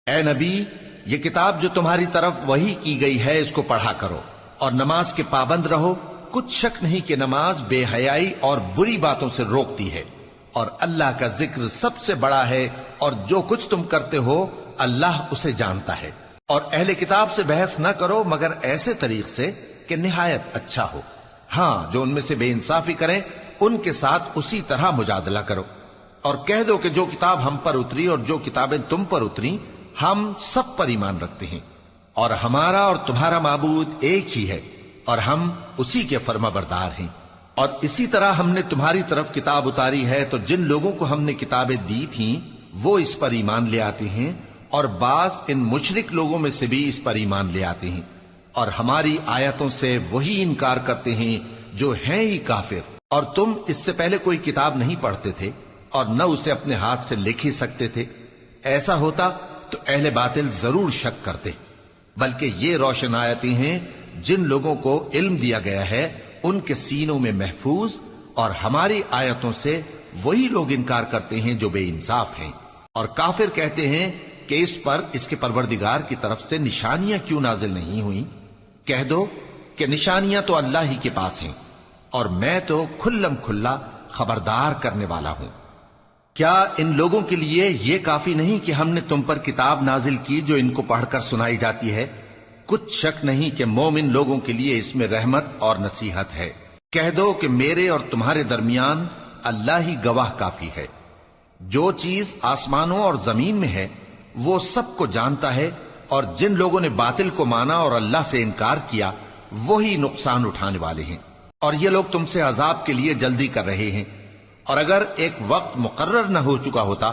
اے نبی، یہ کتاب جو تمہاری طرف وحی کی گئی ہے اس کو پڑھا کرو اور نماز کے پابند رہو۔ کچھ شک نہیں کہ نماز بے حیائی اور بری باتوں سے روکتی ہے، اور اللہ کا ذکر سب سے بڑا ہے، اور جو کچھ تم کرتے ہو اللہ اسے جانتا ہے۔ اور اہل کتاب سے بحث نہ کرو مگر ایسے طریق سے کہ نہایت اچھا ہو۔ ہاں، جو ان میں سے بے انصافی کریں ان کے ساتھ اسی طرح مجادلہ کرو، اور کہہ دو کہ جو کتاب ہم پر اتری اور جو کتابیں تم پر اتری ہم سب پر ایمان رکھتے ہیں، اور ہمارا اور تمہارا معبود ایک ہی ہے، اور ہم اسی کے فرما بردار ہیں۔ اور اسی طرح ہم نے تمہاری طرف کتاب اتاری ہے تو جن لوگوں کو ہم نے کتابیں دی تھیں وہ اس پر ایمان لے آتے ہیں، اور بعض ان مشرک لوگوں میں سے بھی اس پر ایمان لے آتے ہیں، اور ہماری آیتوں سے وہی انکار کرتے ہیں جو ہیں ہی کافر۔ اور تم اس سے پہلے کوئی کتاب نہیں پڑھتے تھے اور نہ اسے اپنے ہاتھ سے لکھ ہی سکتے تھے۔ ایسا ہوتا تو اہل باطل ضرور شک کرتے، بلکہ یہ روشن آیتیں ہیں جن لوگوں کو علم دیا گیا ہے ان کے سینوں میں محفوظ، اور ہماری آیتوں سے وہی لوگ انکار کرتے ہیں جو بے انصاف ہیں۔ اور کافر کہتے ہیں کہ اس پر اس کے پروردگار کی طرف سے نشانیاں کیوں نازل نہیں ہوئیں؟ کہہ دو کہ نشانیاں تو اللہ ہی کے پاس ہیں، اور میں تو کھلم کھلا خبردار کرنے والا ہوں۔ کیا ان لوگوں کے لیے یہ کافی نہیں کہ ہم نے تم پر کتاب نازل کی جو ان کو پڑھ کر سنائی جاتی ہے؟ کچھ شک نہیں کہ مومن لوگوں کے لیے اس میں رحمت اور نصیحت ہے۔ کہہ دو کہ میرے اور تمہارے درمیان اللہ ہی گواہ کافی ہے۔ جو چیز آسمانوں اور زمین میں ہے وہ سب کو جانتا ہے، اور جن لوگوں نے باطل کو مانا اور اللہ سے انکار کیا وہی نقصان اٹھانے والے ہیں۔ اور یہ لوگ تم سے عذاب کے لیے جلدی کر رہے ہیں، اور اگر ایک وقت مقرر نہ ہو چکا ہوتا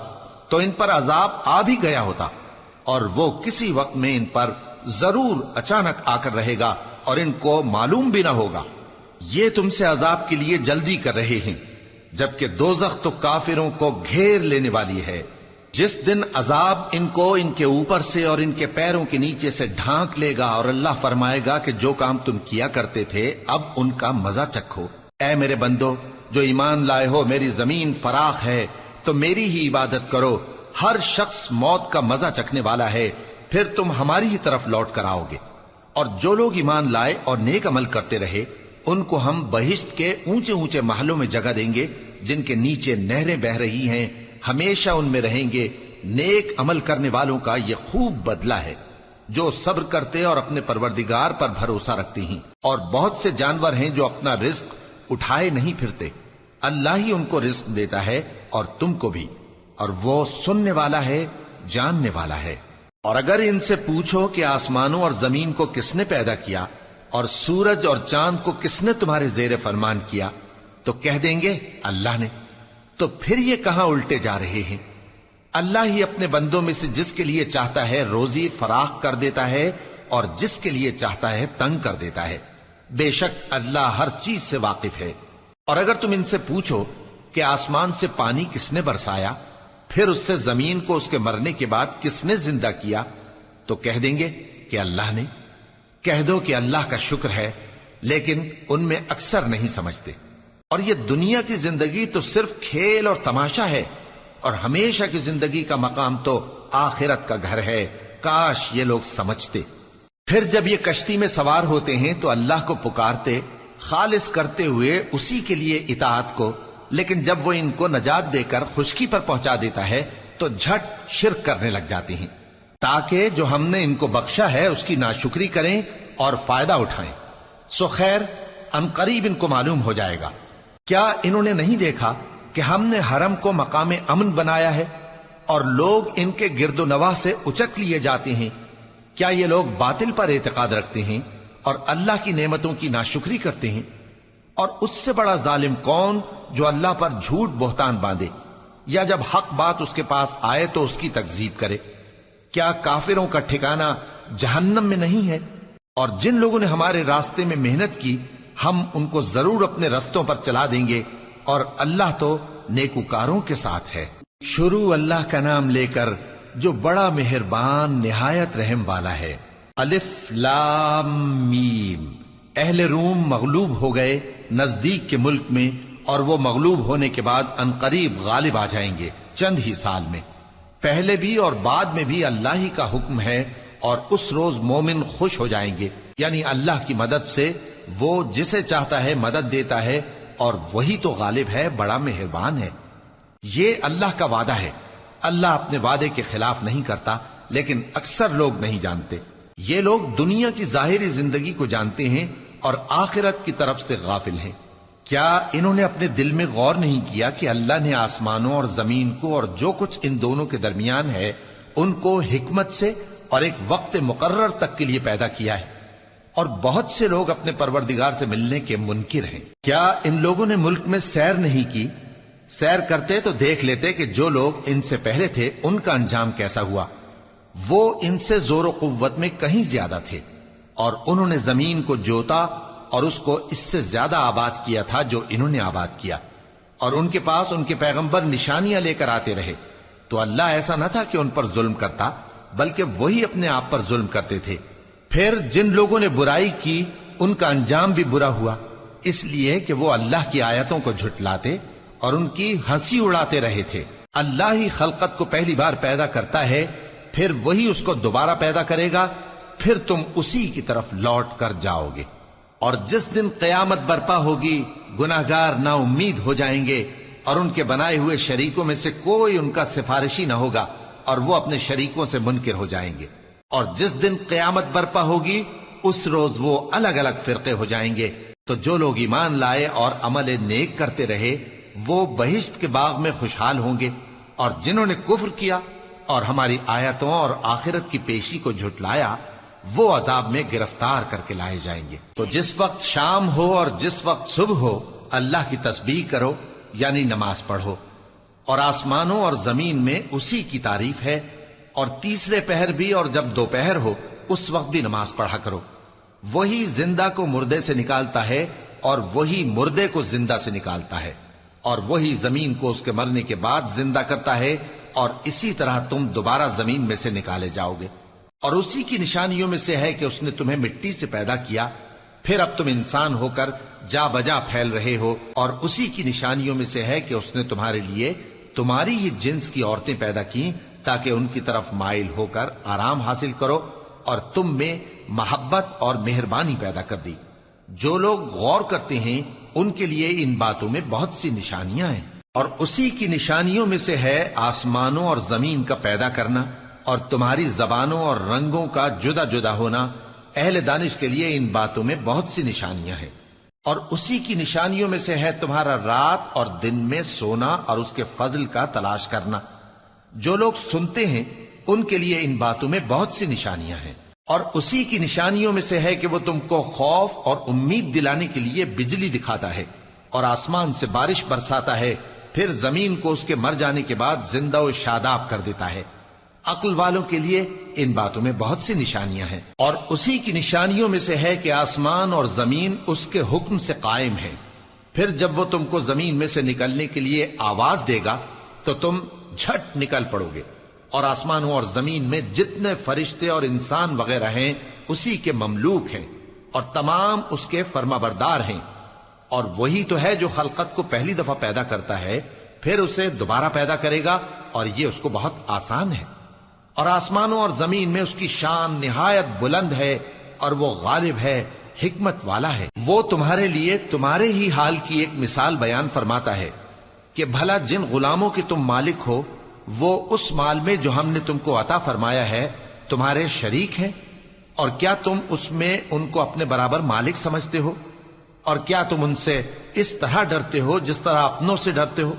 تو ان پر عذاب آ بھی گیا ہوتا، اور وہ کسی وقت میں ان پر ضرور اچانک آ کر رہے گا اور ان کو معلوم بھی نہ ہوگا۔ یہ تم سے عذاب کے لیے جلدی کر رہے ہیں، جبکہ دوزخ تو کافروں کو گھیر لینے والی ہے۔ جس دن عذاب ان کو ان کے اوپر سے اور ان کے پیروں کے نیچے سے ڈھانک لے گا، اور اللہ فرمائے گا کہ جو کام تم کیا کرتے تھے اب ان کا مزہ چکھو۔ اے میرے بندو جو ایمان لائے ہو، میری زمین فراخ ہے تو میری ہی عبادت کرو۔ ہر شخص موت کا مزہ چکھنے والا ہے، پھر تم ہماری ہی طرف لوٹ کر آؤ گے۔ اور جو لوگ ایمان لائے اور نیک عمل کرتے رہے ان کو ہم بہشت کے اونچے اونچے محلوں میں جگہ دیں گے جن کے نیچے نہریں بہہ رہی ہیں، ہمیشہ ان میں رہیں گے۔ نیک عمل کرنے والوں کا یہ خوب بدلہ ہے جو صبر کرتے اور اپنے پروردگار پر بھروسہ رکھتے ہیں۔ اور بہت سے جانور ہیں جو اپنا رزق اٹھائے نہیں پھرتے، اللہ ہی ان کو رزق دیتا ہے اور تم کو بھی، اور وہ سننے والا ہے، جاننے والا ہے۔ اور اگر ان سے پوچھو کہ آسمانوں اور زمین کو کس نے پیدا کیا اور سورج اور چاند کو کس نے تمہارے زیر فرمان کیا تو کہہ دیں گے اللہ نے۔ تو پھر یہ کہاں الٹے جا رہے ہیں؟ اللہ ہی اپنے بندوں میں سے جس کے لیے چاہتا ہے روزی فراخ کر دیتا ہے اور جس کے لیے چاہتا ہے تنگ کر دیتا ہے۔ بے شک اللہ ہر چیز سے واقف ہے۔ اور اگر تم ان سے پوچھو کہ آسمان سے پانی کس نے برسایا، پھر اس سے زمین کو اس کے مرنے کے بعد کس نے زندہ کیا تو کہہ دیں گے کہ اللہ نے۔ کہہ دو کہ اللہ کا شکر ہے، لیکن ان میں اکثر نہیں سمجھتے۔ اور یہ دنیا کی زندگی تو صرف کھیل اور تماشا ہے، اور ہمیشہ کی زندگی کا مقام تو آخرت کا گھر ہے۔ کاش یہ لوگ سمجھتے۔ پھر جب یہ کشتی میں سوار ہوتے ہیں تو اللہ کو پکارتے خالص کرتے ہوئے اسی کے لیے اطاعت کو، لیکن جب وہ ان کو نجات دے کر خشکی پر پہنچا دیتا ہے تو جھٹ شرک کرنے لگ جاتے ہیں، تاکہ جو ہم نے ان کو بخشا ہے اس کی ناشکری کریں اور فائدہ اٹھائیں۔ سو خیر ان قریب ان کو معلوم ہو جائے گا۔ کیا انہوں نے نہیں دیکھا کہ ہم نے حرم کو مقام امن بنایا ہے اور لوگ ان کے گرد و نواح سے اچک لیے جاتے ہیں؟ کیا یہ لوگ باطل پر اعتقاد رکھتے ہیں اور اللہ کی نعمتوں کی ناشکری کرتے ہیں؟ اور اس سے بڑا ظالم کون جو اللہ پر جھوٹ بہتان باندھے، یا جب حق بات اس کے پاس آئے تو اس کی تکذیب کرے؟ کیا کافروں کا ٹھکانہ جہنم میں نہیں ہے؟ اور جن لوگوں نے ہمارے راستے میں محنت کی ہم ان کو ضرور اپنے رستوں پر چلا دیں گے، اور اللہ تو نیکوکاروں کے ساتھ ہے۔ شروع اللہ کا نام لے کر جو بڑا مہربان نہایت رحم والا ہے۔ الف لام میم۔ اہل روم مغلوب ہو گئے نزدیک کے ملک میں، اور وہ مغلوب ہونے کے بعد عنقریب غالب آ جائیں گے چند ہی سال میں۔ پہلے بھی اور بعد میں بھی اللہ ہی کا حکم ہے، اور اس روز مومن خوش ہو جائیں گے، یعنی اللہ کی مدد سے وہ جسے چاہتا ہے مدد دیتا ہے، اور وہی تو غالب ہے، بڑا مہربان ہے۔ یہ اللہ کا وعدہ ہے، اللہ اپنے وعدے کے خلاف نہیں کرتا، لیکن اکثر لوگ نہیں جانتے۔ یہ لوگ دنیا کی ظاہری زندگی کو جانتے ہیں اور آخرت کی طرف سے غافل ہیں۔ کیا انہوں نے اپنے دل میں غور نہیں کیا کہ اللہ نے آسمانوں اور زمین کو اور جو کچھ ان دونوں کے درمیان ہے ان کو حکمت سے اور ایک وقت مقرر تک کے لیے پیدا کیا ہے؟ اور بہت سے لوگ اپنے پروردگار سے ملنے کے منکر ہیں۔ کیا ان لوگوں نے ملک میں سیر نہیں کی؟ سیر کرتے تو دیکھ لیتے کہ جو لوگ ان سے پہلے تھے ان کا انجام کیسا ہوا۔ وہ ان سے زور و قوت میں کہیں زیادہ تھے، اور انہوں نے زمین کو جوتا اور اس کو اس سے زیادہ آباد کیا تھا جو انہوں نے آباد کیا، اور ان کے پاس ان کے پیغمبر نشانیاں لے کر آتے رہے، تو اللہ ایسا نہ تھا کہ ان پر ظلم کرتا، بلکہ وہی اپنے آپ پر ظلم کرتے تھے۔ پھر جن لوگوں نے برائی کی ان کا انجام بھی برا ہوا، اس لیے کہ وہ اللہ کی آیتوں کو جھٹلاتے اور ان کی ہنسی اڑاتے رہے تھے۔ اللہ ہی خلقت کو پہلی بار پیدا کرتا ہے، پھر وہی اس کو دوبارہ پیدا کرے گا، پھر تم اسی کی طرف لوٹ کر جاؤ گے۔ اور جس دن قیامت برپا ہوگی گناہگار نا امید ہو جائیں گے، اور ان کے بنائے ہوئے شریکوں میں سے کوئی ان کا سفارشی نہ ہوگا، اور وہ اپنے شریکوں سے منکر ہو جائیں گے۔ اور جس دن قیامت برپا ہوگی اس روز وہ الگ الگ فرقے ہو جائیں گے، تو جو لوگ ایمان لائے اور عمل نیک کرتے رہے وہ بہشت کے باغ میں خوشحال ہوں گے، اور جنہوں نے کفر کیا اور ہماری آیتوں اور آخرت کی پیشی کو جھٹلایا وہ عذاب میں گرفتار کر کے لائے جائیں گے۔ تو جس وقت شام ہو اور جس وقت صبح ہو اللہ کی تسبیح کرو، یعنی نماز پڑھو، اور آسمانوں اور زمین میں اسی کی تعریف ہے، اور تیسرے پہر بھی اور جب دوپہر ہو اس وقت بھی نماز پڑھا کرو۔ وہی زندہ کو مردے سے نکالتا ہے اور وہی مردے کو زندہ سے نکالتا ہے، اور وہی زمین کو اس کے مرنے کے بعد زندہ کرتا ہے، اور اسی طرح تم دوبارہ زمین میں سے نکالے جاؤ گے۔ اور اسی کی نشانیوں میں سے ہے کہ اس نے تمہیں مٹی سے پیدا کیا، پھر اب تم انسان ہو کر جا بجا پھیل رہے ہو، اور اسی کی نشانیوں میں سے ہے کہ اس نے تمہارے لیے تمہاری ہی جنس کی عورتیں پیدا کی تاکہ ان کی طرف مائل ہو کر آرام حاصل کرو، اور تم میں محبت اور مہربانی پیدا کر دی۔ جو لوگ غور کرتے ہیں ان کے لیے ان باتوں میں بہت سی نشانیاں ہیں۔ اور اسی کی نشانیوں میں سے ہے آسمانوں اور زمین کا پیدا کرنا، اور تمہاری زبانوں اور رنگوں کا جدا جدا ہونا۔ اہل دانش کے لیے ان باتوں میں بہت سی نشانیاں ہیں۔ اور اسی کی نشانیوں میں سے ہے تمہارا رات اور دن میں سونا اور اس کے فضل کا تلاش کرنا۔ جو لوگ سنتے ہیں ان کے لیے ان باتوں میں بہت سی نشانیاں ہیں۔ اور اسی کی نشانیوں میں سے ہے کہ وہ تم کو خوف اور امید دلانے کے لیے بجلی دکھاتا ہے، اور آسمان سے بارش برساتا ہے، پھر زمین کو اس کے مر جانے کے بعد زندہ و شاداب کر دیتا ہے۔ عقل والوں کے لیے ان باتوں میں بہت سی نشانیاں ہیں۔ اور اسی کی نشانیوں میں سے ہے کہ آسمان اور زمین اس کے حکم سے قائم ہے، پھر جب وہ تم کو زمین میں سے نکلنے کے لیے آواز دے گا تو تم جھٹ نکل پڑو گے۔ اور آسمانوں اور زمین میں جتنے فرشتے اور انسان وغیرہ ہیں اسی کے مملوک ہیں، اور تمام اس کے فرما بردار ہیں۔ اور وہی تو ہے جو خلقت کو پہلی دفعہ پیدا کرتا ہے، پھر اسے دوبارہ پیدا کرے گا، اور یہ اس کو بہت آسان ہے۔ اور آسمانوں اور زمین میں اس کی شان نہایت بلند ہے، اور وہ غالب ہے، حکمت والا ہے۔ وہ تمہارے لیے تمہارے ہی حال کی ایک مثال بیان فرماتا ہے کہ بھلا جن غلاموں کے تم مالک ہو وہ اس مال میں جو ہم نے تم کو عطا فرمایا ہے تمہارے شریک ہیں، اور کیا تم اس میں ان کو اپنے برابر مالک سمجھتے ہو؟ اور کیا تم ان سے اس طرح ڈرتے ہو جس طرح اپنوں سے ڈرتے ہو؟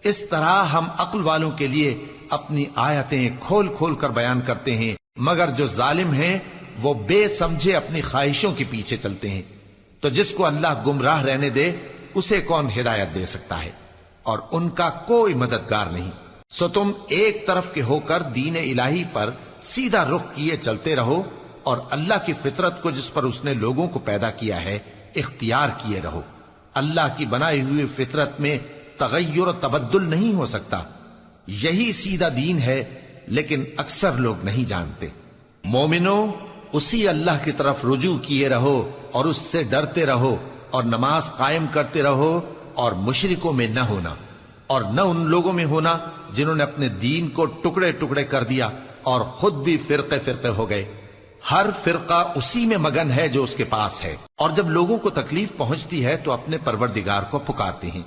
اس طرح ہم عقل والوں کے لیے اپنی آیتیں کھول کھول کر بیان کرتے ہیں، مگر جو ظالم ہیں وہ بے سمجھے اپنی خواہشوں کے پیچھے چلتے ہیں۔ تو جس کو اللہ گمراہ رہنے دے اسے کون ہدایت دے سکتا ہے، اور ان کا کوئی مددگار نہیں۔ سو تم ایک طرف کے ہو کر دین الہی پر سیدھا رخ کیے چلتے رہو، اور اللہ کی فطرت کو جس پر اس نے لوگوں کو پیدا کیا ہے اختیار کیے رہو۔ اللہ کی بنائی ہوئی فطرت میں تغیر و تبدل نہیں ہو سکتا، یہی سیدھا دین ہے، لیکن اکثر لوگ نہیں جانتے۔ مومنو، اسی اللہ کی طرف رجوع کیے رہو اور اس سے ڈرتے رہو، اور نماز قائم کرتے رہو، اور مشرکوں میں نہ ہونا، اور نہ ان لوگوں میں ہونا جنہوں نے اپنے دین کو ٹکڑے ٹکڑے کر دیا اور خود بھی فرقے فرقے ہو گئے۔ ہر فرقہ اسی میں مگن ہے جو اس کے پاس ہے، اور جب لوگوں کو تکلیف پہنچتی ہے تو اپنے پروردگار کو پکارتے ہیں،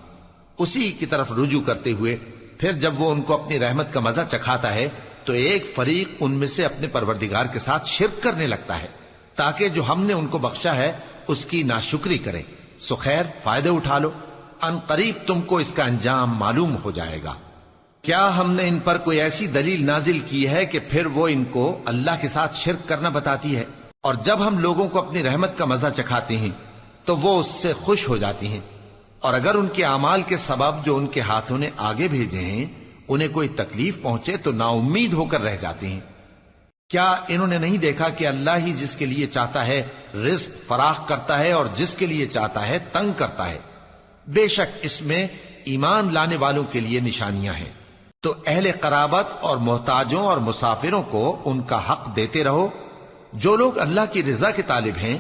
اسی کی طرف رجوع کرتے ہوئے پھر جب وہ ان کو اپنی رحمت کا مزہ چکھاتا ہے تو ایک فریق ان میں سے اپنے پروردگار کے ساتھ شرک کرنے لگتا ہے تاکہ جو ہم نے ان کو بخشا ہے اس کی ناشکری کریں۔ سو خیر، فائدے اٹھا لو، ان قریب تم کو اس کا انجام معلوم ہو جائے گا۔ کیا ہم نے ان پر کوئی ایسی دلیل نازل کی ہے کہ پھر وہ ان کو اللہ کے ساتھ شرک کرنا بتاتی ہے؟ اور جب ہم لوگوں کو اپنی رحمت کا مزہ چکھاتے ہیں تو وہ اس سے خوش ہو جاتی ہیں، اور اگر ان کے اعمال کے سبب جو ان کے ہاتھوں نے آگے بھیجے ہیں انہیں کوئی تکلیف پہنچے تو نا امید ہو کر رہ جاتے ہیں۔ کیا انہوں نے نہیں دیکھا کہ اللہ ہی جس کے لیے چاہتا ہے رزق فراخ کرتا ہے اور جس کے لیے چاہتا ہے تنگ کرتا ہے؟ بے شک اس میں ایمان لانے والوں کے لیے نشانیاں ہیں۔ تو اہل قرابت اور محتاجوں اور مسافروں کو ان کا حق دیتے رہو۔ جو لوگ اللہ کی رضا کے طالب ہیں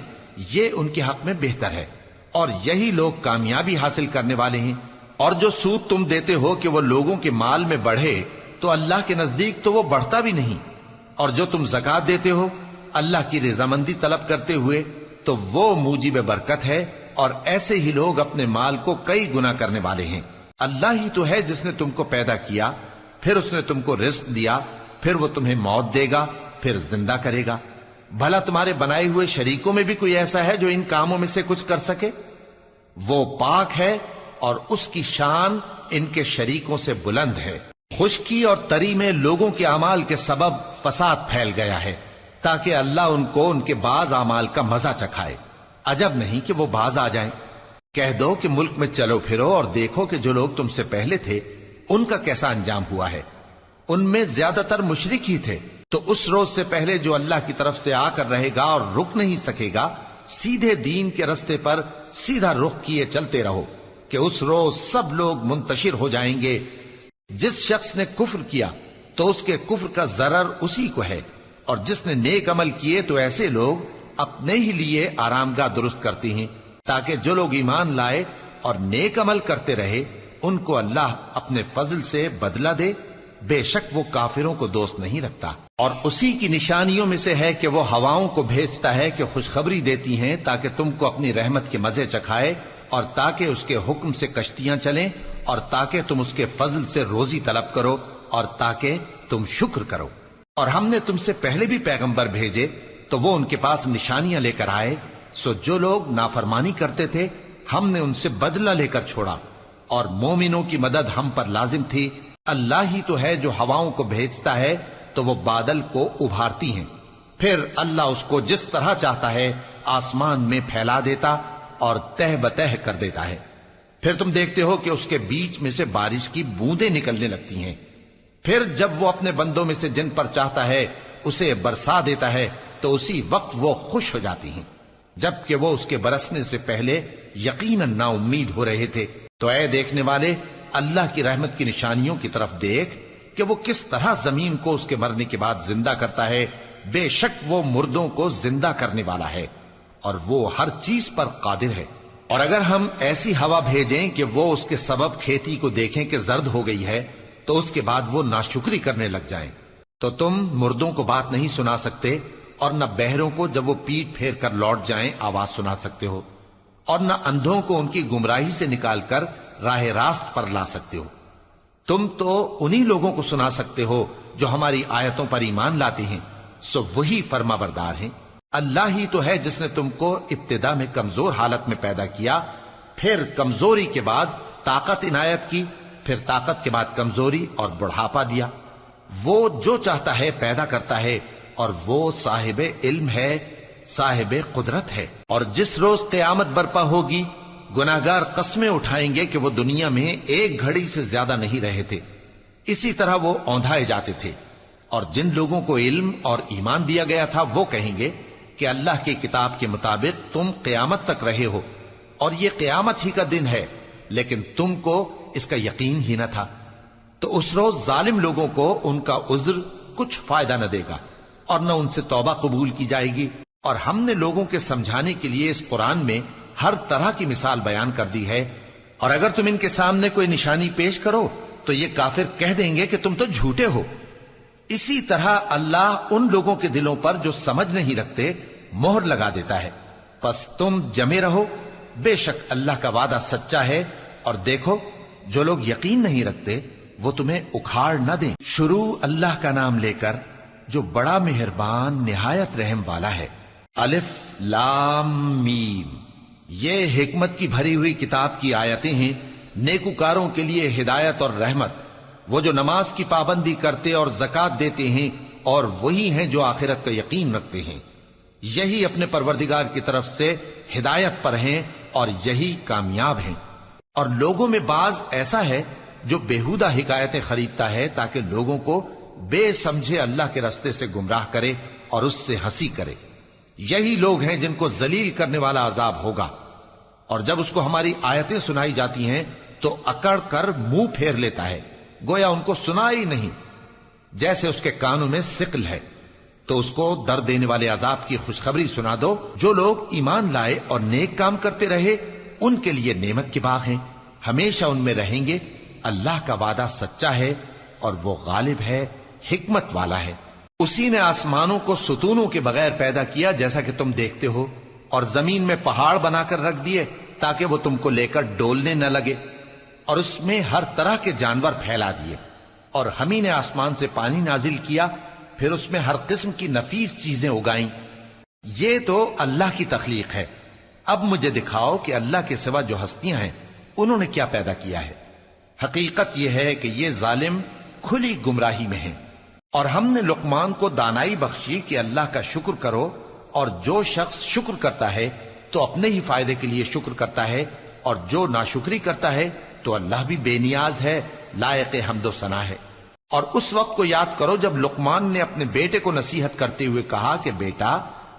یہ ان کے حق میں بہتر ہے، اور یہی لوگ کامیابی حاصل کرنے والے ہیں۔ اور جو سود تم دیتے ہو کہ وہ لوگوں کے مال میں بڑھے تو اللہ کے نزدیک تو وہ بڑھتا بھی نہیں، اور جو تم زکوٰۃ دیتے ہو اللہ کی رضامندی طلب کرتے ہوئے تو وہ موجب برکت ہے، اور ایسے ہی لوگ اپنے مال کو کئی گنا کرنے والے ہیں۔ اللہ ہی تو ہے جس نے تم کو پیدا کیا، پھر اس نے تم کو رزق دیا، پھر وہ تمہیں موت دے گا، پھر زندہ کرے گا۔ بھلا تمہارے بنائے ہوئے شریکوں میں بھی کوئی ایسا ہے جو ان کاموں میں سے کچھ کر سکے؟ وہ پاک ہے اور اس کی شان ان کے شریکوں سے بلند ہے۔ خشکی اور تری میں لوگوں کے اعمال کے سبب فساد پھیل گیا ہے تاکہ اللہ ان کو ان کے بعض اعمال کا مزہ چکھائے۔ عجب نہیں کہ وہ باز آ جائیں۔ کہہ دو کہ ملک میں چلو پھرو اور دیکھو کہ جو لوگ تم سے پہلے تھے ان کا کیسا انجام ہوا ہے۔ ان میں زیادہ تر مشرک ہی تھے۔ تو اس روز سے پہلے جو اللہ کی طرف سے آ کر رہے گا اور رک نہیں سکے گا، سیدھے دین کے رستے پر سیدھا رخ کیے چلتے رہو کہ اس روز سب لوگ منتشر ہو جائیں گے۔ جس شخص نے کفر کیا تو اس کے کفر کا ضرر اسی کو ہے، اور جس نے نیک عمل کیے تو ایسے لوگ اپنے ہی لیے آرامگاہ درست کرتے ہیں تاکہ جو لوگ ایمان لائے اور نیک عمل کرتے رہے ان کو اللہ اپنے فضل سے بدلہ دے۔ بے شک وہ کافروں کو دوست نہیں رکھتا۔ اور اسی کی نشانیوں میں سے ہے کہ وہ ہواؤں کو بھیجتا ہے کہ خوشخبری دیتی ہیں تاکہ تم کو اپنی رحمت کے مزے چکھائے، اور تاکہ اس کے حکم سے کشتیاں چلیں، اور تاکہ تم اس کے فضل سے روزی طلب کرو، اور تاکہ تم شکر کرو۔ اور ہم نے تم سے پہلے بھی پیغمبر بھیجے تو وہ ان کے پاس نشانیاں لے کر آئے، سو جو لوگ نافرمانی کرتے تھے ہم نے ان سے بدلہ لے کر چھوڑا، اور مومنوں کی مدد ہم پر لازم تھی۔ اللہ ہی تو ہے جو ہواؤں کو بھیجتا ہے تو وہ بادل کو ابھارتی ہیں، پھر اللہ اس کو جس طرح چاہتا ہے آسمان میں پھیلا دیتا اور تہ بتہ کر دیتا ہے۔ پھر تم دیکھتے ہو کہ اس کے بیچ میں سے بارش کی بوندیں نکلنے لگتی ہیں، پھر جب وہ اپنے بندوں میں سے جن پر چاہتا ہے اسے برسا دیتا ہے تو اسی وقت وہ خوش ہو جاتی ہیں، جبکہ وہ اس کے برسنے سے پہلے یقیناً نا امید ہو رہے تھے۔ تو اے دیکھنے والے، اللہ کی رحمت کی نشانیوں کی طرف دیکھ کہ وہ کس طرح زمین کو اس کے مرنے کے بعد زندہ کرتا ہے۔ بے شک وہ مردوں کو زندہ کرنے والا ہے اور وہ ہر چیز پر قادر ہے۔ اور اگر ہم ایسی ہوا بھیجیں کہ وہ اس کے سبب کھیتی کو دیکھیں کہ زرد ہو گئی ہے تو اس کے بعد وہ ناشکری کرنے لگ جائیں، تو تم مردوں کو بات نہیں سنا سکتے، اور نہ بہروں کو جب وہ پیٹ پھیر کر لوٹ جائیں آواز سنا سکتے ہو، اور نہ اندھوں کو ان کی گمراہی سے نکال کر راہ راست پر لا سکتے ہو۔ تم تو انہی لوگوں کو سنا سکتے ہو جو ہماری آیتوں پر ایمان لاتے ہیں، سو وہی فرما بردار ہیں۔ اللہ ہی تو ہے جس نے تم کو ابتدا میں کمزور حالت میں پیدا کیا، پھر کمزوری کے بعد طاقت عنایت کی، پھر طاقت کے بعد کمزوری اور بڑھاپا دیا۔ وہ جو چاہتا ہے پیدا کرتا ہے، اور وہ صاحب علم ہے، صاحب قدرت ہے۔ اور جس روز قیامت برپا ہوگی گناہگار قسمیں اٹھائیں گے کہ وہ دنیا میں ایک گھڑی سے زیادہ نہیں رہے تھے، اسی طرح وہ اوندھائے جاتے تھے۔ اور جن لوگوں کو علم اور ایمان دیا گیا تھا وہ کہیں گے کہ اللہ کی کتاب کے مطابق تم قیامت تک رہے ہو، اور یہ قیامت ہی کا دن ہے، لیکن تم کو اس کا یقین ہی نہ تھا۔ تو اس روز ظالم لوگوں کو ان کا عذر کچھ فائدہ نہ دے گا، اور نہ ان سے توبہ قبول کی جائے گی۔ اور ہم نے لوگوں کے سمجھانے کے لیے اس قرآن میں ہر طرح کی مثال بیان کر دی ہے اور اگر تم ان کے سامنے کوئی نشانی پیش کرو تو یہ کافر کہہ دیں گے کہ تم تو جھوٹے ہو۔ اسی طرح اللہ ان لوگوں کے دلوں پر جو سمجھ نہیں رکھتے مہر لگا دیتا ہے۔ پس تم جمے رہو، بے شک اللہ کا وعدہ سچا ہے، اور دیکھو جو لوگ یقین نہیں رکھتے وہ تمہیں اکھاڑ نہ دیں۔ شروع اللہ کا نام لے کر جو بڑا مہربان نہایت رحم والا ہے۔ الف لام میم، یہ حکمت کی بھری ہوئی کتاب کی آیتیں ہیں، نیکوکاروں کے لیے ہدایت اور رحمت، وہ جو نماز کی پابندی کرتے اور زکوٰۃ دیتے ہیں، اور وہی ہیں جو آخرت کا یقین رکھتے ہیں، یہی اپنے پروردگار کی طرف سے ہدایت پر ہیں اور یہی کامیاب ہیں۔ اور لوگوں میں بعض ایسا ہے جو بیہودہ حکایتیں خریدتا ہے تاکہ لوگوں کو بے سمجھے اللہ کے رستے سے گمراہ کرے اور اس سے ہنسی کرے۔ یہی لوگ ہیں جن کو ذلیل کرنے والا عذاب ہوگا، اور جب اس کو ہماری آیتیں سنائی جاتی ہیں تو اکڑ کر منہ پھیر لیتا ہے، گویا ان کو سنا ہی نہیں، جیسے اس کے کانوں میں ثقل ہے۔ تو اس کو درد دینے والے عذاب کی خوشخبری سنا دو۔ جو لوگ ایمان لائے اور نیک کام کرتے رہے ان کے لیے نعمت کے باغ ہیں، ہمیشہ ان میں رہیں گے۔ اللہ کا وعدہ سچا ہے اور وہ غالب ہے، حکمت والا ہے۔ اسی نے آسمانوں کو ستونوں کے بغیر پیدا کیا جیسا کہ تم دیکھتے ہو، اور زمین میں پہاڑ بنا کر رکھ دیے تاکہ وہ تم کو لے کر ڈولنے نہ لگے، اور اس میں ہر طرح کے جانور پھیلا دیے، اور ہم ہی نے آسمان سے پانی نازل کیا، پھر اس میں ہر قسم کی نفیس چیزیں اگائیں۔ یہ تو اللہ کی تخلیق ہے۔ اب مجھے دکھاؤ کہ اللہ کے سوا جو ہستیاں ہیں انہوں نے کیا پیدا کیا ہے۔ حقیقت یہ ہے کہ یہ ظالم کھلی گمراہی میں ہیں۔ اور ہم نے لقمان کو دانائی بخشی کہ اللہ کا شکر کرو، اور جو شخص شکر کرتا ہے تو اپنے ہی فائدے کے لیے شکر کرتا ہے، اور جو ناشکری کرتا ہے تو اللہ بھی بے نیاز ہے، لائق حمد و ثنا ہے۔ اور اس وقت کو یاد کرو جب لقمان نے اپنے بیٹے کو نصیحت کرتے ہوئے کہا کہ بیٹا،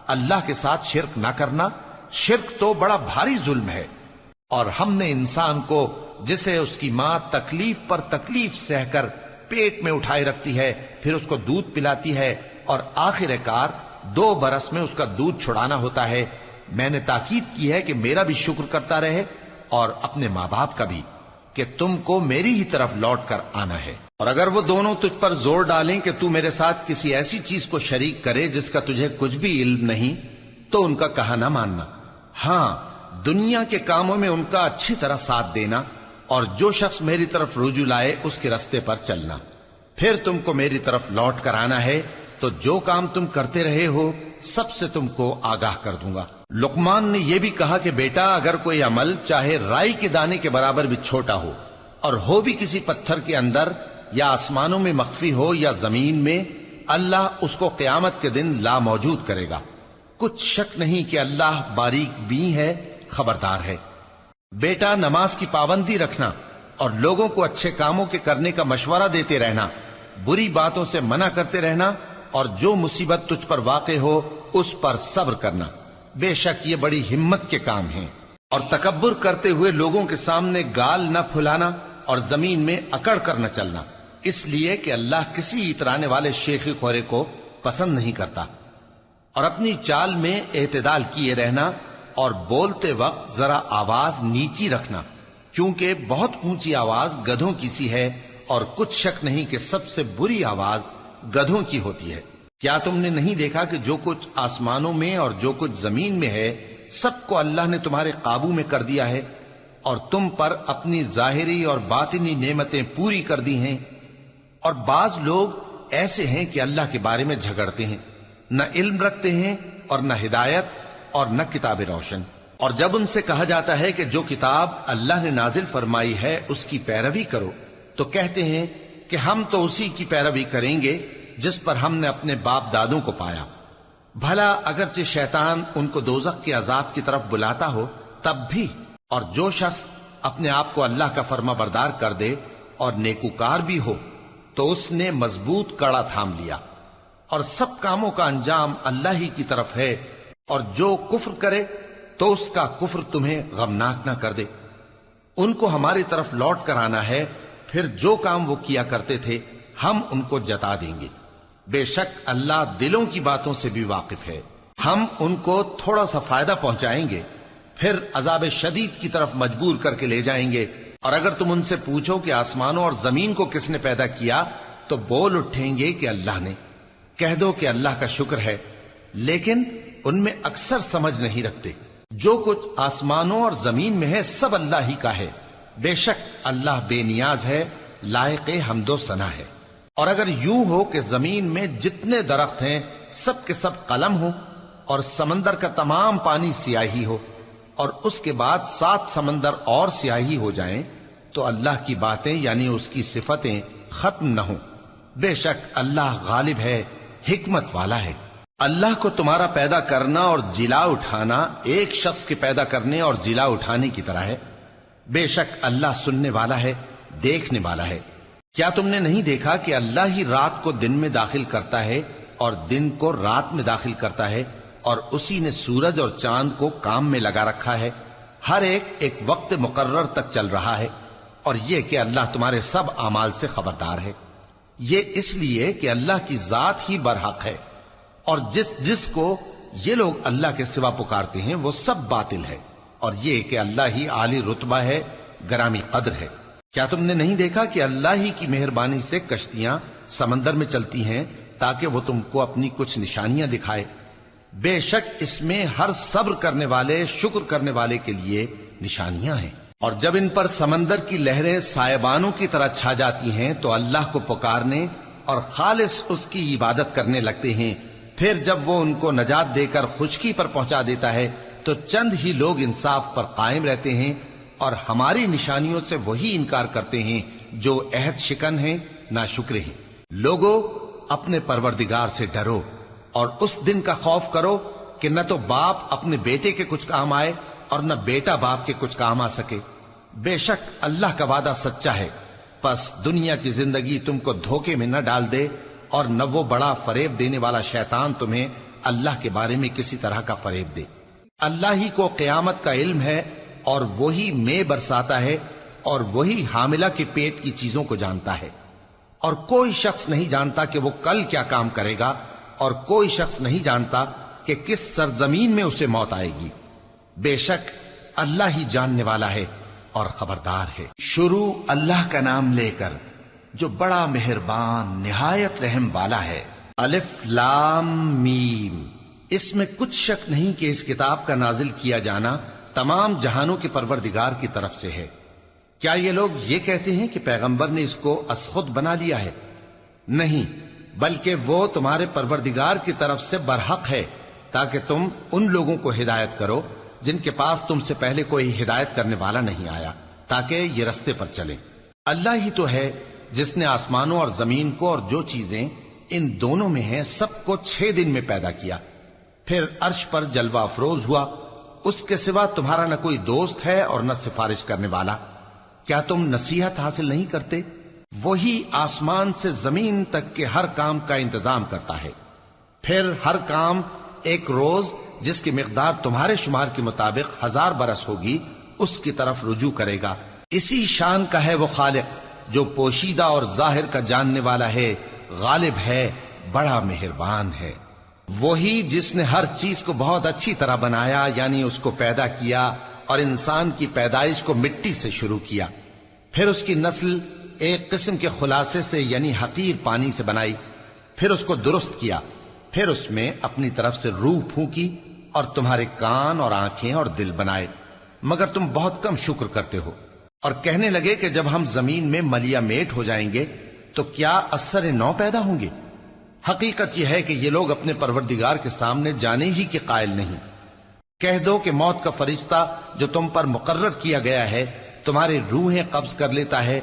اللہ کے ساتھ شرک نہ کرنا، شرک تو بڑا بھاری ظلم ہے۔ اور ہم نے انسان کو جسے اس کی ماں تکلیف پر تکلیف سہ کر پیٹ میں اٹھائے رکھتی ہے، پھر اس کو دودھ پلاتی ہے، اور آخر کار 2 برس میں اس کا دودھ چھڑانا ہوتا ہے، میں نے تاکید کی ہے کہ میرا بھی شکر کرتا رہے اور اپنے ماں باپ کا بھی، کہ تم کو میری ہی طرف لوٹ کر آنا ہے۔ اور اگر وہ دونوں تجھ پر زور ڈالیں کہ تو میرے ساتھ کسی ایسی چیز کو شریک کرے جس کا تجھے کچھ بھی علم نہیں، تو ان کا کہا نہ ماننا، ہاں دنیا کے کاموں میں ان کا اچھی طرح ساتھ دینا، اور جو شخص میری طرف رجوع لائے اس کے رستے پر چلنا، پھر تم کو میری طرف لوٹ کر آنا ہے، تو جو کام تم کرتے رہے ہو سب سے تم کو آگاہ کر دوں گا۔ لقمان نے یہ بھی کہا کہ بیٹا، اگر کوئی عمل چاہے رائی کے دانے کے برابر بھی چھوٹا ہو، اور ہو بھی کسی پتھر کے اندر یا آسمانوں میں مخفی ہو یا زمین میں، اللہ اس کو قیامت کے دن لا موجود کرے گا۔ کچھ شک نہیں کہ اللہ باریک بین ہے، خبردار ہے۔ بیٹا، نماز کی پابندی رکھنا اور لوگوں کو اچھے کاموں کے کرنے کا مشورہ دیتے رہنا، بری باتوں سے منع کرتے رہنا، اور جو مصیبت تجھ پر واقع ہو اس پر صبر کرنا، بے شک یہ بڑی ہمت کے کام ہیں۔ اور تکبر کرتے ہوئے لوگوں کے سامنے گال نہ پھلانا اور زمین میں اکڑ کر نہ چلنا، اس لیے کہ اللہ کسی اترانے والے شیخی خورے کو پسند نہیں کرتا۔ اور اپنی چال میں اعتدال کیے رہنا، اور بولتے وقت ذرا آواز نیچی رکھنا، کیونکہ بہت اونچی آواز گدھوں کی سی ہے، اور کچھ شک نہیں کہ سب سے بری آواز گدھوں کی ہوتی ہے۔ کیا تم نے نہیں دیکھا کہ جو کچھ آسمانوں میں اور جو کچھ زمین میں ہے سب کو اللہ نے تمہارے قابو میں کر دیا ہے، اور تم پر اپنی ظاہری اور باطنی نعمتیں پوری کر دی ہیں۔ اور بعض لوگ ایسے ہیں کہ اللہ کے بارے میں جھگڑتے ہیں، نہ علم رکھتے ہیں اور نہ ہدایت اور نہ کتاب روشن۔ اور جب ان سے کہا جاتا ہے کہ جو کتاب اللہ نے نازل فرمائی ہے اس کی پیروی کرو، تو کہتے ہیں کہ ہم تو اسی کی پیروی کریں گے جس پر ہم نے اپنے باپ دادوں کو پایا۔ بھلا اگرچہ شیطان ان کو دوزخ کے عذاب کی طرف بلاتا ہو تب بھی۔ اور جو شخص اپنے آپ کو اللہ کا فرما بردار کر دے اور نیکوکار بھی ہو تو اس نے مضبوط کڑا تھام لیا، اور سب کاموں کا انجام اللہ ہی کی طرف ہے۔ اور جو کفر کرے تو اس کا کفر تمہیں غمناک نہ کر دے۔ ان کو ہماری طرف لوٹ کر آنا ہے، پھر جو کام وہ کیا کرتے تھے ہم ان کو جتا دیں گے۔ بے شک اللہ دلوں کی باتوں سے بھی واقف ہے۔ ہم ان کو تھوڑا سا فائدہ پہنچائیں گے، پھر عذاب شدید کی طرف مجبور کر کے لے جائیں گے۔ اور اگر تم ان سے پوچھو کہ آسمانوں اور زمین کو کس نے پیدا کیا تو بول اٹھیں گے کہ اللہ نے۔ کہہ دو کہ اللہ کا شکر ہے، لیکن ان میں اکثر سمجھ نہیں رکھتے۔ جو کچھ آسمانوں اور زمین میں ہے سب اللہ ہی کا ہے، بے شک اللہ بے نیاز ہے، لائق حمد و ثنا ہے۔ اور اگر یوں ہو کہ زمین میں جتنے درخت ہیں سب کے سب قلم ہو، اور سمندر کا تمام پانی سیاہی ہو، اور اس کے بعد 7 سمندر اور سیاہی ہو جائیں، تو اللہ کی باتیں یعنی اس کی صفتیں ختم نہ ہوں۔ بے شک اللہ غالب ہے، حکمت والا ہے۔ اللہ کو تمہارا پیدا کرنا اور جلا اٹھانا ایک شخص کے پیدا کرنے اور جلا اٹھانے کی طرح ہے۔ بے شک اللہ سننے والا ہے، دیکھنے والا ہے۔ کیا تم نے نہیں دیکھا کہ اللہ ہی رات کو دن میں داخل کرتا ہے اور دن کو رات میں داخل کرتا ہے، اور اسی نے سورج اور چاند کو کام میں لگا رکھا ہے، ہر ایک وقت مقرر تک چل رہا ہے، اور یہ کہ اللہ تمہارے سب اعمال سے خبردار ہے۔ یہ اس لیے کہ اللہ کی ذات ہی برحق ہے، اور جس کو یہ لوگ اللہ کے سوا پکارتے ہیں وہ سب باطل ہے، اور یہ کہ اللہ ہی عالی رتبہ ہے، گرامی قدر ہے۔ کیا تم نے نہیں دیکھا کہ اللہ ہی کی مہربانی سے کشتیاں سمندر میں چلتی ہیں تاکہ وہ تم کو اپنی کچھ نشانیاں دکھائے؟ بے شک اس میں ہر صبر کرنے والے، شکر کرنے والے کے لیے نشانیاں ہیں۔ اور جب ان پر سمندر کی لہریں سائبانوں کی طرح چھا جاتی ہیں تو اللہ کو پکارنے اور خالص اس کی عبادت کرنے لگتے ہیں، پھر جب وہ ان کو نجات دے کر خشکی پر پہنچا دیتا ہے تو چند ہی لوگ انصاف پر قائم رہتے ہیں، اور ہماری نشانیوں سے وہی انکار کرتے ہیں جو عہد شکن ہیں، ناشکرے ہیں۔ لوگو اپنے پروردگار سے ڈرو اور اس دن کا خوف کرو کہ نہ تو باپ اپنے بیٹے کے کچھ کام آئے اور نہ بیٹا باپ کے کچھ کام آ سکے۔ بے شک اللہ کا وعدہ سچا ہے، پس دنیا کی زندگی تم کو دھوکے میں نہ ڈال دے، اور نہ وہ بڑا فریب دینے والا شیطان تمہیں اللہ کے بارے میں کسی طرح کا فریب دے۔ اللہ ہی کو قیامت کا علم ہے، اور وہی میں برساتا ہے، اور وہی حاملہ کے پیٹ کی چیزوں کو جانتا ہے، اور کوئی شخص نہیں جانتا کہ وہ کل کیا کام کرے گا، اور کوئی شخص نہیں جانتا کہ کس سرزمین میں اسے موت آئے گی۔ بے شک اللہ ہی جاننے والا ہے اور خبردار ہے۔ شروع اللہ کا نام لے کر جو بڑا مہربان نہایت رحم والا ہے۔ الف لام میم۔ اس میں کچھ شک نہیں کہ اس کتاب کا نازل کیا جانا تمام جہانوں کے پروردگار کی طرف سے ہے۔ کیا یہ لوگ یہ کہتے ہیں کہ پیغمبر نے اس کو از خود بنا لیا ہے؟ نہیں، بلکہ وہ تمہارے پروردگار کی طرف سے برحق ہے، تاکہ تم ان لوگوں کو ہدایت کرو جن کے پاس تم سے پہلے کوئی ہدایت کرنے والا نہیں آیا، تاکہ یہ رستے پر چلیں۔ اللہ ہی تو ہے جس نے آسمانوں اور زمین کو اور جو چیزیں ان دونوں میں ہیں سب کو 6 دن میں پیدا کیا، پھر عرش پر جلوہ افروز ہوا۔ اس کے سوا تمہارا نہ کوئی دوست ہے اور نہ سفارش کرنے والا۔ کیا تم نصیحت حاصل نہیں کرتے؟ وہی آسمان سے زمین تک کے ہر کام کا انتظام کرتا ہے، پھر ہر کام ایک روز جس کی مقدار تمہارے شمار کے مطابق 1000 برس ہوگی اس کی طرف رجوع کرے گا۔ اسی شان کا ہے وہ خالق جو پوشیدہ اور ظاہر کا جاننے والا ہے، غالب ہے، بڑا مہربان ہے۔ وہی جس نے ہر چیز کو بہت اچھی طرح بنایا، یعنی اس کو پیدا کیا، اور انسان کی پیدائش کو مٹی سے شروع کیا، پھر اس کی نسل ایک قسم کے خلاصے سے یعنی حقیر پانی سے بنائی، پھر اس کو درست کیا، پھر اس میں اپنی طرف سے روح پھونکی، اور تمہارے کان اور آنکھیں اور دل بنائے، مگر تم بہت کم شکر کرتے ہو۔ اور کہنے لگے کہ جب ہم زمین میں ملیا میٹ ہو جائیں گے تو کیا اثر نو پیدا ہوں گے؟ حقیقت یہ ہے کہ یہ لوگ اپنے پروردگار کے سامنے جانے ہی کے قائل نہیں۔ کہہ دو کہ موت کا فرشتہ جو تم پر مقرر کیا گیا ہے تمہاری روحیں قبض کر لیتا ہے،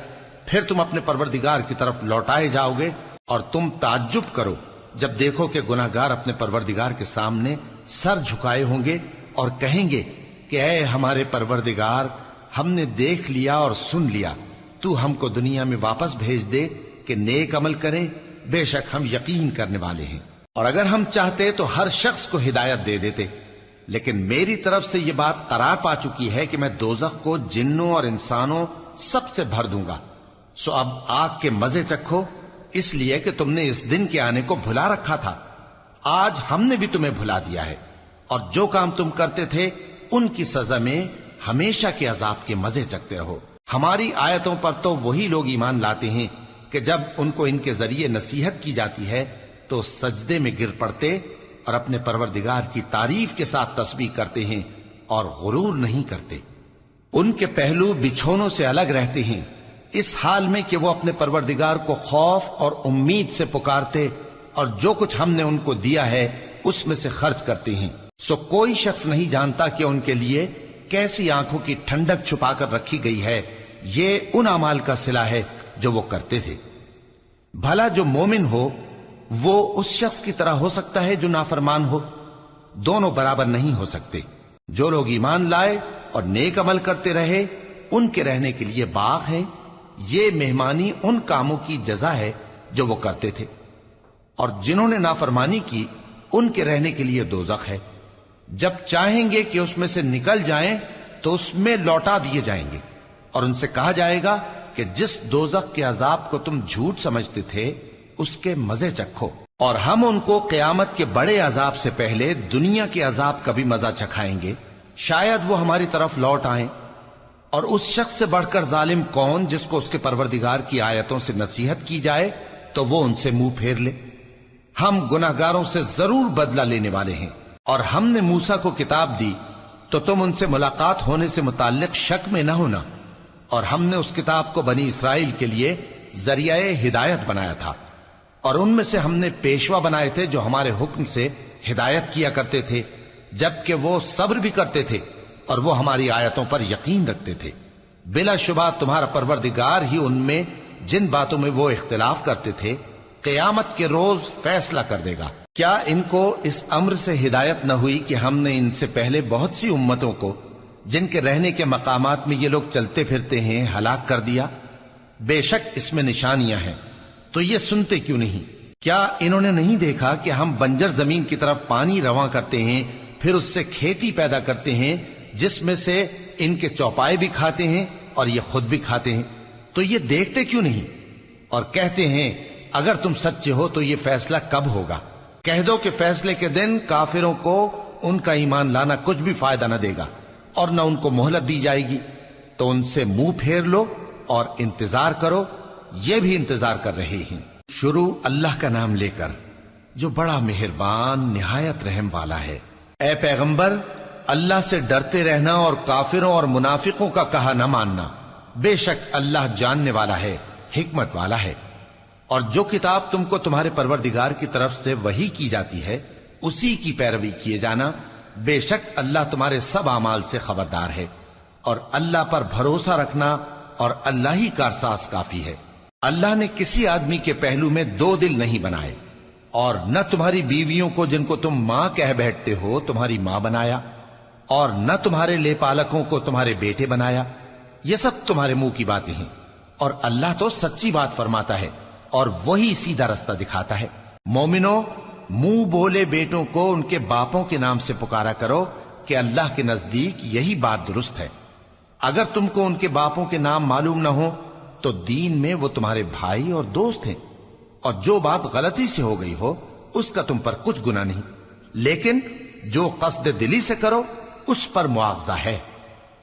پھر تم اپنے پروردگار کی طرف لوٹائے جاؤ گے، اور تم تعجب کرو جب دیکھو کہ گناہگار اپنے پروردگار کے سامنے سر جھکائے ہوں گے اور کہیں گے کہ اے ہمارے پروردگار، ہم نے دیکھ لیا اور سن لیا، تو ہم کو دنیا میں واپس بھیج دے کہ نیک عمل کریں، بے شک ہم یقین کرنے والے ہیں۔ اور اگر ہم چاہتے تو ہر شخص کو ہدایت دے دیتے، لیکن میری طرف سے یہ بات قرار پا چکی ہے کہ میں دوزخ کو جنوں اور انسانوں سب سے بھر دوں گا، سو اب آگ کے مزے چکھو، اس لیے کہ تم نے اس دن کے آنے کو بھلا رکھا تھا۔ آج ہم نے بھی تمہیں بھلا دیا ہے، اور جو کام تم کرتے تھے ان کی سزا میں ہمیشہ کے عذاب کے مزے چکھتے رہو۔ ہماری آیتوں پر تو وہی لوگ ایمان لاتے ہیں کہ جب ان کو ان کے ذریعے نصیحت کی جاتی ہے تو سجدے میں گر پڑتے اور اپنے پروردگار کی تعریف کے ساتھ تسبیح کرتے ہیں اور غرور نہیں کرتے۔ ان کے پہلو بچھونوں سے الگ رہتے ہیں، اس حال میں کہ وہ اپنے پروردگار کو خوف اور امید سے پکارتے اور جو کچھ ہم نے ان کو دیا ہے اس میں سے خرچ کرتے ہیں۔ سو کوئی شخص نہیں جانتا کہ ان کے لیے کیسی آنکھوں کی ٹھنڈک چھپا کر رکھی گئی ہے، یہ ان اعمال کا صلہ ہے جو وہ کرتے تھے۔ بھلا جو مومن ہو وہ اس شخص کی طرح ہو سکتا ہے جو نافرمان ہو؟ دونوں برابر نہیں ہو سکتے۔ جو لوگ ایمان لائے اور نیک عمل کرتے رہے ان کے رہنے کے لیے باغ ہیں، یہ مہمانی ان کاموں کی جزا ہے جو وہ کرتے تھے، اور جنہوں نے نافرمانی کی ان کے رہنے کے لیے دوزخ ہے، جب چاہیں گے کہ اس میں سے نکل جائیں تو اس میں لوٹا دیے جائیں گے، اور ان سے کہا جائے گا کہ جس دوزخ کے عذاب کو تم جھوٹ سمجھتے تھے اس کے مزے چکھو، اور ہم ان کو قیامت کے بڑے عذاب سے پہلے دنیا کے عذاب کا بھی مزہ چکھائیں گے، شاید وہ ہماری طرف لوٹ آئیں۔ اور اس شخص سے بڑھ کر ظالم کون جس کو اس کے پروردگار کی آیتوں سے نصیحت کی جائے تو وہ ان سے منہ پھیر لے۔ ہم گناہگاروں سے ضرور بدلہ لینے والے ہیں، اور ہم نے موسیٰ کو کتاب دی تو تم ان سے ملاقات ہونے سے متعلق شک میں نہ ہونا، اور ہم نے اس کتاب کو بنی اسرائیل کے لیے ذریعہ ہدایت بنایا تھا، اور ان میں سے ہم نے پیشوا بنائے تھے جو ہمارے حکم سے ہدایت کیا کرتے تھے، جبکہ وہ صبر بھی کرتے تھے اور وہ ہماری آیتوں پر یقین رکھتے تھے۔ بلا شبہ تمہارا پروردگار ہی ان میں جن باتوں میں وہ اختلاف کرتے تھے قیامت کے روز فیصلہ کر دے گا۔ کیا ان کو اس امر سے ہدایت نہ ہوئی کہ ہم نے ان سے پہلے بہت سی امتوں کو جن کے رہنے کے مقامات میں یہ لوگ چلتے پھرتے ہیں ہلاک کر دیا؟ بے شک اس میں نشانیاں ہیں، تو یہ سنتے کیوں نہیں؟ کیا انہوں نے نہیں دیکھا کہ ہم بنجر زمین کی طرف پانی رواں کرتے ہیں، پھر اس سے کھیتی پیدا کرتے ہیں جس میں سے ان کے چوپائے بھی کھاتے ہیں اور یہ خود بھی کھاتے ہیں؟ تو یہ دیکھتے کیوں نہیں؟ اور کہتے ہیں اگر تم سچے ہو تو یہ فیصلہ کب ہوگا؟ کہہ دو کہ فیصلے کے دن کافروں کو ان کا ایمان لانا کچھ بھی فائدہ نہ دے گا اور نہ ان کو مہلت دی جائے گی، تو ان سے منہ پھیر لو اور انتظار کرو، یہ بھی انتظار کر رہے ہیں۔ شروع اللہ کا نام لے کر جو بڑا مہربان نہایت رحم والا ہے۔ اے پیغمبر، اللہ سے ڈرتے رہنا اور کافروں اور منافقوں کا کہا نہ ماننا، بے شک اللہ جاننے والا ہے، حکمت والا ہے۔ اور جو کتاب تم کو تمہارے پروردگار کی طرف سے وحی کی جاتی ہے اسی کی پیروی کیے جانا، بے شک اللہ تمہارے سب اعمال سے خبردار ہے۔ اور اللہ پر بھروسہ رکھنا اور اللہ ہی کارساز کافی ہے۔ اللہ نے کسی آدمی کے پہلو میں دو دل نہیں بنائے، اور نہ تمہاری بیویوں کو جن کو تم ماں کہہ بیٹھتے ہو تمہاری ماں بنایا، اور نہ تمہارے لے پالکوں کو تمہارے بیٹے بنایا، یہ سب تمہارے منہ کی باتیں ہیں، اور اللہ تو سچی بات فرماتا ہے اور وہی سیدھا رستہ دکھاتا ہے۔ مومنو، منہ بولے بیٹوں کو ان کے باپوں کے نام سے پکارا کرو کہ اللہ کے نزدیک یہی بات درست ہے۔ اگر تم کو ان کے باپوں کے نام معلوم نہ ہو تو دین میں وہ تمہارے بھائی اور دوست ہیں، اور جو بات غلطی سے ہو گئی ہو اس کا تم پر کچھ گناہ نہیں، لیکن جو قصد دلی سے کرو اس پر معاوضہ ہے،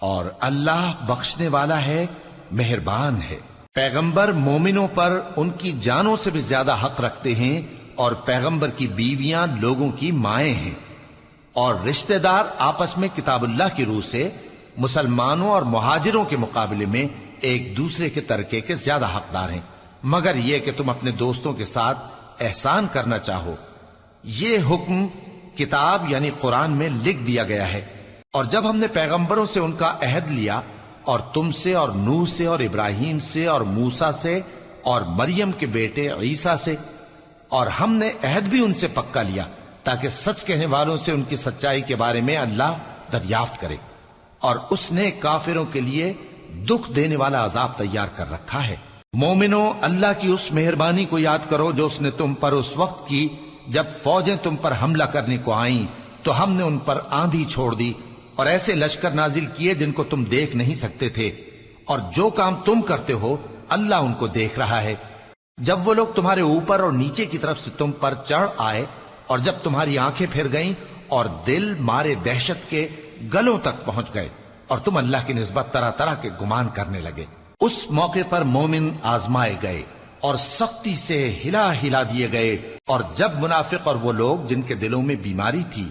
اور اللہ بخشنے والا ہے، مہربان ہے۔ پیغمبر مومنوں پر ان کی جانوں سے بھی زیادہ حق رکھتے ہیں، اور پیغمبر کی بیویاں لوگوں کی مائیں ہیں، اور رشتہ دار آپس میں کتاب اللہ کی روح سے مسلمانوں اور مہاجروں کے مقابلے میں ایک دوسرے کے ترکے کے زیادہ حقدار ہیں، مگر یہ کہ تم اپنے دوستوں کے ساتھ احسان کرنا چاہو۔ یہ حکم کتاب یعنی قرآن میں لکھ دیا گیا ہے۔ اور جب ہم نے پیغمبروں سے ان کا عہد لیا، اور تم سے اور نوح سے اور ابراہیم سے اور موسیٰ سے اور مریم کے بیٹے عیسیٰ سے، اور ہم نے عہد بھی ان سے پکا لیا تاکہ سچ کہنے والوں سے ان کی سچائی کے بارے میں اللہ دریافت کرے، اور اس نے کافروں کے لیے دکھ دینے والا عذاب تیار کر رکھا ہے۔ مومنو، اللہ کی اس مہربانی کو یاد کرو جو اس نے تم پر اس وقت کی جب فوجیں تم پر حملہ کرنے کو آئیں تو ہم نے ان پر آندھی چھوڑ دی اور ایسے لشکر نازل کیے جن کو تم دیکھ نہیں سکتے تھے، اور جو کام تم کرتے ہو اللہ ان کو دیکھ رہا ہے۔ جب وہ لوگ تمہارے اوپر اور نیچے کی طرف سے تم پر چڑھ آئے، اور جب تمہاری آنکھیں پھر گئیں اور دل مارے دہشت کے گلوں تک پہنچ گئے اور تم اللہ کی نسبت طرح طرح کے گمان کرنے لگے۔ اس موقع پر مومن آزمائے گئے اور سختی سے ہلا ہلا دیے گئے، اور جب منافق اور وہ لوگ جن کے دلوں میں بیماری تھی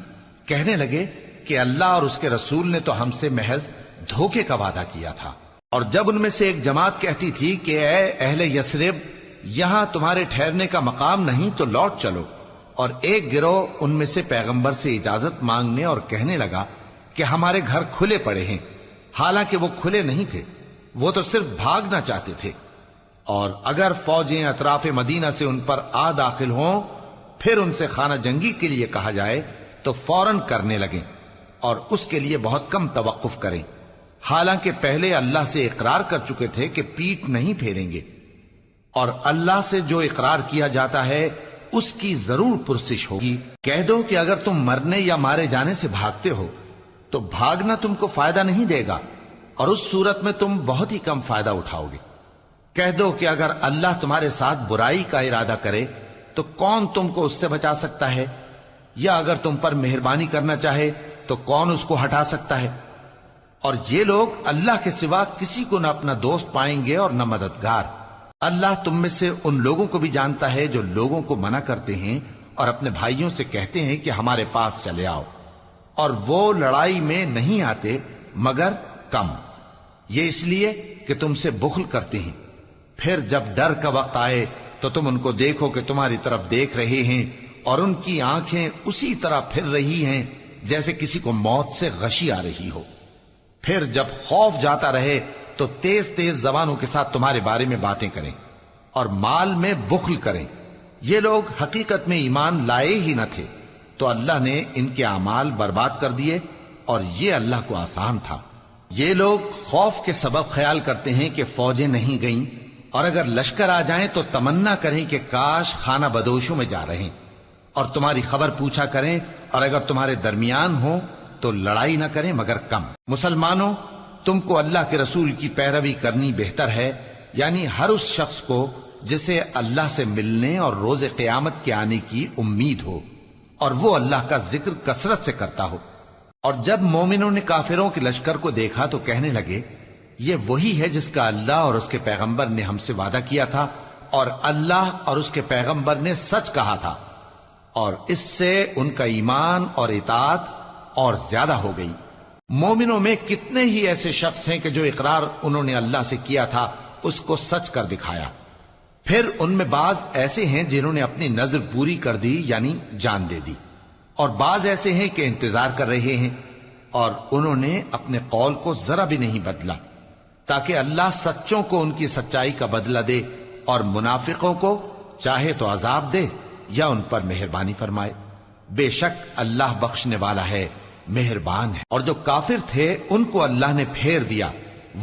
کہنے لگے کہ اللہ اور اس کے رسول نے تو ہم سے محض دھوکے کا وعدہ کیا تھا، اور جب ان میں سے ایک جماعت کہتی تھی کہ اے اہل یثرب، یہاں تمہارے ٹھہرنے کا مقام نہیں تو لوٹ چلو، اور ایک گروہ ان میں سے پیغمبر سے اجازت مانگنے اور کہنے لگا کہ ہمارے گھر کھلے پڑے ہیں، حالانکہ وہ کھلے نہیں تھے، وہ تو صرف بھاگنا چاہتے تھے، اور اگر فوجیں اطراف مدینہ سے ان پر آ داخل ہوں پھر ان سے خانہ جنگی کے لیے کہا جائے تو فوراً کرنے لگیں، اور اس کے لیے بہت کم توقف کریں، حالانکہ پہلے اللہ سے اقرار کر چکے تھے کہ پیٹ نہیں پھیریں گے، اور اللہ سے جو اقرار کیا جاتا ہے اس کی ضرور پرسش ہوگی۔ کہہ دو کہ اگر تم مرنے یا مارے جانے سے بھاگتے ہو تو بھاگنا تم کو فائدہ نہیں دے گا، اور اس صورت میں تم بہت ہی کم فائدہ اٹھاؤ گے۔ کہہ دو کہ اگر اللہ تمہارے ساتھ برائی کا ارادہ کرے تو کون تم کو اس سے بچا سکتا ہے، یا اگر تم پر مہربانی کرنا چاہے تو کون اس کو ہٹا سکتا ہے؟ اور یہ لوگ اللہ کے سوا کسی کو نہ اپنا دوست پائیں گے اور نہ مددگار۔ اللہ تم میں سے ان لوگوں کو بھی جانتا ہے جو لوگوں کو منع کرتے ہیں اور اپنے بھائیوں سے کہتے ہیں کہ ہمارے پاس چلے آؤ، اور وہ لڑائی میں نہیں آتے مگر کم، یہ اس لیے کہ تم سے بخل کرتے ہیں۔ پھر جب ڈر کا وقت آئے تو تم ان کو دیکھو کہ تمہاری طرف دیکھ رہے ہیں، اور ان کی آنکھیں اسی طرح پھر رہی ہیں جیسے کسی کو موت سے غشی آ رہی ہو۔ پھر جب خوف جاتا رہے تو تیز تیز زبانوں کے ساتھ تمہارے بارے میں باتیں کریں اور مال میں بخل کریں۔ یہ لوگ حقیقت میں ایمان لائے ہی نہ تھے، تو اللہ نے ان کے اعمال برباد کر دیے، اور یہ اللہ کو آسان تھا۔ یہ لوگ خوف کے سبب خیال کرتے ہیں کہ فوجیں نہیں گئیں، اور اگر لشکر آ جائیں تو تمنا کریں کہ کاش خانہ بدوشوں میں جا رہے، اور تمہاری خبر پوچھا کریں، اور اگر تمہارے درمیان ہوں تو لڑائی نہ کریں مگر کم۔ مسلمانوں، تم کو اللہ کے رسول کی پیروی کرنی بہتر ہے، یعنی ہر اس شخص کو جسے اللہ سے ملنے اور روز قیامت کے آنے کی امید ہو، اور وہ اللہ کا ذکر کثرت سے کرتا ہو۔ اور جب مومنوں نے کافروں کے لشکر کو دیکھا تو کہنے لگے یہ وہی ہے جس کا اللہ اور اس کے پیغمبر نے ہم سے وعدہ کیا تھا، اور اللہ اور اس کے پیغمبر نے سچ کہا تھا، اور اس سے ان کا ایمان اور اطاعت اور زیادہ ہو گئی۔ مومنوں میں کتنے ہی ایسے شخص ہیں کہ جو اقرار انہوں نے اللہ سے کیا تھا اس کو سچ کر دکھایا، پھر ان میں بعض ایسے ہیں جنہوں نے اپنی نظر پوری کر دی یعنی جان دے دی، اور بعض ایسے ہیں کہ انتظار کر رہے ہیں، اور انہوں نے اپنے قول کو ذرا بھی نہیں بدلا، تاکہ اللہ سچوں کو ان کی سچائی کا بدلہ دے، اور منافقوں کو چاہے تو عذاب دے یا ان پر مہربانی فرمائے۔ بے شک اللہ بخشنے والا ہے، مہربان ہے۔ اور جو کافر تھے ان کو اللہ نے پھیر دیا،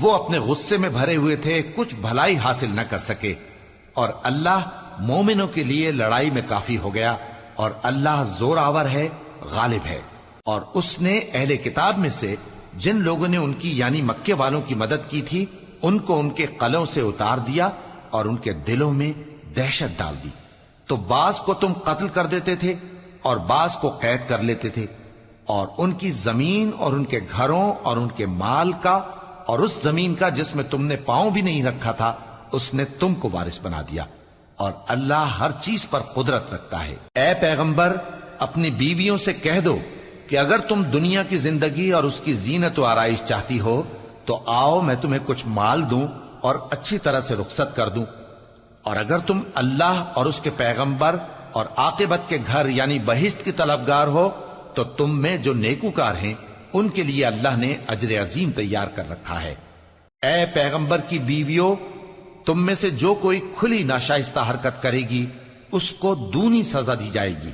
وہ اپنے غصے میں بھرے ہوئے تھے، کچھ بھلائی حاصل نہ کر سکے، اور اللہ مومنوں کے لیے لڑائی میں کافی ہو گیا، اور اللہ زور آور ہے، غالب ہے۔ اور اس نے اہل کتاب میں سے جن لوگوں نے ان کی یعنی مکے والوں کی مدد کی تھی ان کو ان کے قلعوں سے اتار دیا اور ان کے دلوں میں دہشت ڈال دی، تو بعض کو تم قتل کر دیتے تھے اور بعض کو قید کر لیتے تھے، اور ان کی زمین اور ان کے گھروں اور ان کے مال کا اور اس زمین کا جس میں تم نے پاؤں بھی نہیں رکھا تھا اس نے تم کو وارث بنا دیا، اور اللہ ہر چیز پر قدرت رکھتا ہے۔ اے پیغمبر، اپنی بیویوں سے کہہ دو کہ اگر تم دنیا کی زندگی اور اس کی زینت و آرائش چاہتی ہو تو آؤ میں تمہیں کچھ مال دوں اور اچھی طرح سے رخصت کر دوں، اور اگر تم اللہ اور اس کے پیغمبر اور عاقبت کے گھر یعنی بہشت کی طلبگار ہو تو تم میں جو نیکوکار ہیں ان کے لیے اللہ نے اجر عظیم تیار کر رکھا ہے۔ اے پیغمبر کی بیویوں، تم میں سے جو کوئی کھلی ناشائستہ حرکت کرے گی اس کو دونی سزا دی جائے گی،